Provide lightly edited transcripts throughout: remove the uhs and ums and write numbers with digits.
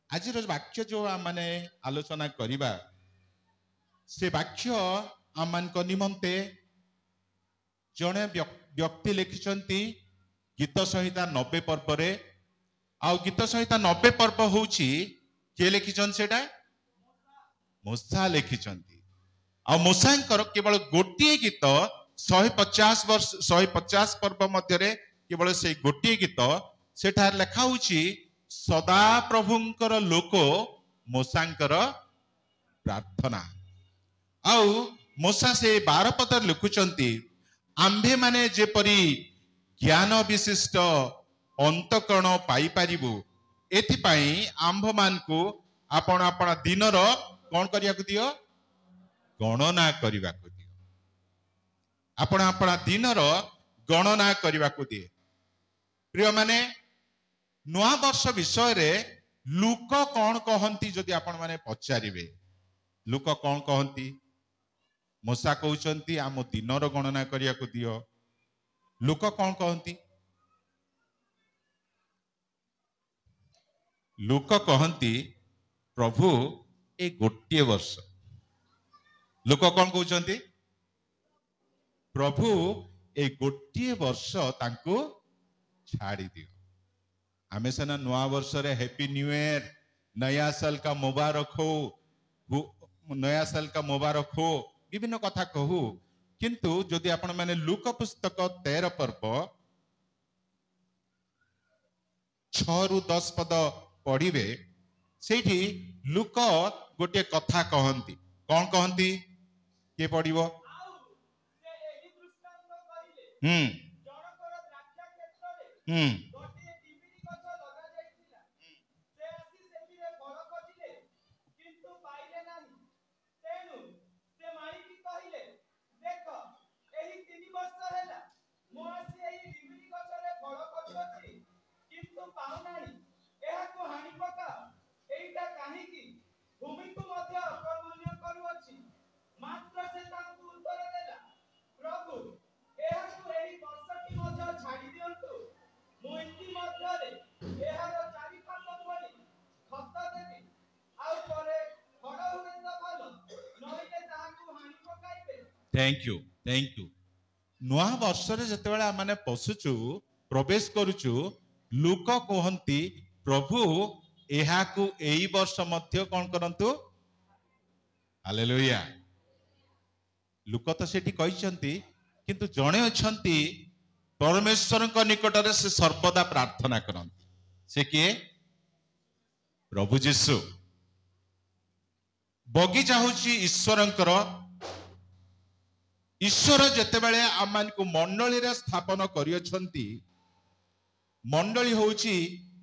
आज वाक्य जो आम आलोचना करिबा से वाक्य आम निमंते जड़े व्यक्ति लिखिंट गीत संहिता 90 पर्व रे आउ गीत संहिता 90 पर्व हूँ किए लिखिं सेटा मूसा लिखिं आ मूसांकर केवल गोटे गीत 150 वर्ष 150 पर्व मध्य केवल से गोटे गीत सेठार लेखा होची सदा प्रभुंकर लोक मूसांकर प्रार्थना आउ मूसा से 12 पदर लिखुचंती आंभे माने जेपरी ज्ञान विशिष्ट अंतकरण पाई परिबु एथिपाई आंभ मान को आपण आपण दिनर कौन करिया को दियो गणना करिया को दियो आपण आपण दिनर गणना करिया को दिए प्रिय माने नुआ वर्ष विषय रे लुक कौन कहंती जदि आपण माने पचारिबे लुक कौन कहंती मूसा कहउचंती आम दिनर गणना करिया को दियो लुक कौन कहंती लुक कहंती प्रभु ए गोटे वर्ष लोक कौन कहउचंती प्रभु ए गोटे वर्ष तांको छाड़ी दियो आमे सेना नुआ वर्ष रे हैप्पी न्यू ईयर नया साल का मुबारक हो नया साल का मुबारक हो विभिन्न कथा कहू किंतु जदि आपण माने लुक पुस्तक 13 पर्व 6 रु 10 पद पढ़िबे सेठी लुक गोटे कथा कहंती कौन कहंती के पढ़िबो थैंक यू नुआ वर्ष रे जते बेला माने पसुचु प्रवेश करूचु लुक कहंती प्रभु एहा को एई वर्ष मध्य कोन करंतु हालेलुया लुक तो सेठी कहिसंती किंतु जणे अछंती परमेश्वर को निकट रे से सर्वदा प्रार्थना करंती से किए प्रभु जीसु बगीचा होची ईश्वरंकर ईश्वर जेते बेले आमान को मंडली रे स्थापन करियछंती मंडली होची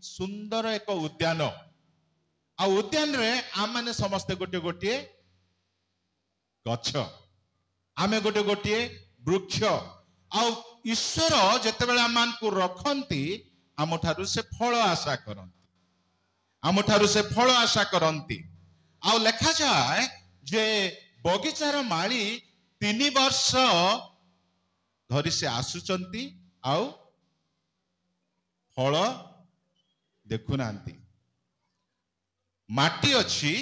सुंदर एक उद्यान आ उद्यान रे आमाने समस्त गोटे गोटे गछ आमे गोटे गोटे वृक्ष आ ईश्वर जेते बेले आमान को रखंती आमठारु से फल आशा करंती आमठारु से फल आशा करंती आ लेखा जाए जे बगीचार माली 3 वर्ष धरी से आसुचंती आउ फल देखु नांती माटी अच्छी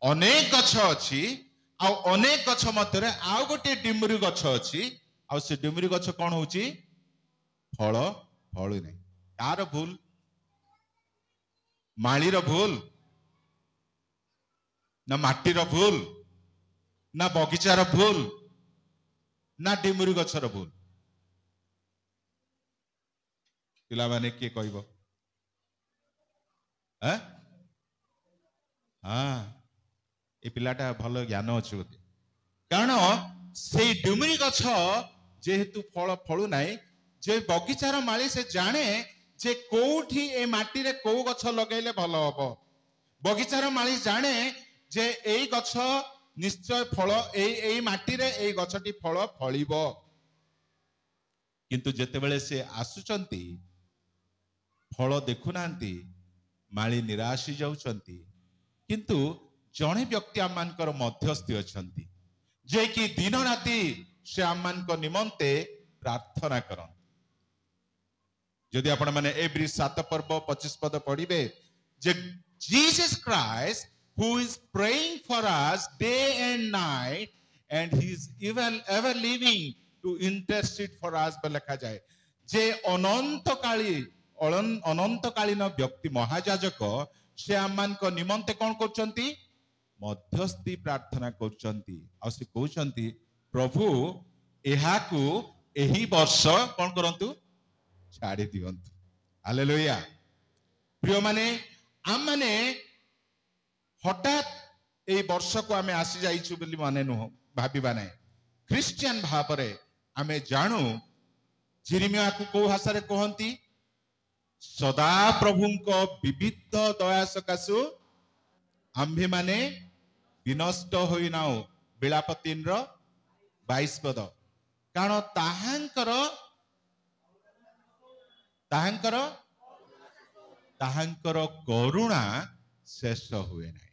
अनेक गछ अच्छी आ अनेक गछ मध्य आउ गोटे डिमरी गछ अच्छी आ से डिमरी गछ कौन होची फल फलु नहीं यार भूल मालीर भूल ना माटीर भूल ना बगीचार भूल ना डिमुरी गछर भूल पिला माने के कहबो हाँ ए पिलाटा भल ज्ञान अच्छे बोधे कारण से डिमुरी गछ जेहेतु फल फलु नाई जे बगीचार माली से जाने जे कोठी ए माटी रे को गछ लगेले भल हबो बगीचार माली जाने जे एई गछ निश्चय फल एई माटी रे एई गछटी फल फलिबो किंतु जेते बेले से आसुचंती फल देखु नांती माली निराश जाउचंती किंतु जणे व्यक्ति आमानकर मध्यस्थी अछंती जे कि दिन राति से आमानक निमंते प्रार्थना करन जदि आपण माने एवरी 7 पर्व 25 पद पढ़िबे जे Jesus Christ, who is praying for us day and night, and he is even ever living to intercede for us बोल लिखा जाए जे अनंतकालीन व्यक्ति महायाजक से आमान को निमंते कौन करचंती मध्यस्थी प्रार्थना करचंती आ से कहउचंती प्रभु एहाकू एही वर्ष कौन करंतु छाड़ी दियंतु हालेलुया प्रिय माने आम माने हठात ए वर्ष को आमे आसी जाइछु बोली माने नुह भाबिबा नै क्रिश्चियन भाबरे आमे जानू जिरिमिया को को भाषा रे कहंती सदा प्रभुंको विविध दया सकासु आम्भे माने विनष्ट होई नाओ बिलाप 3 रो 22 पद कारण ताहांकर करुणा शेष हुए ना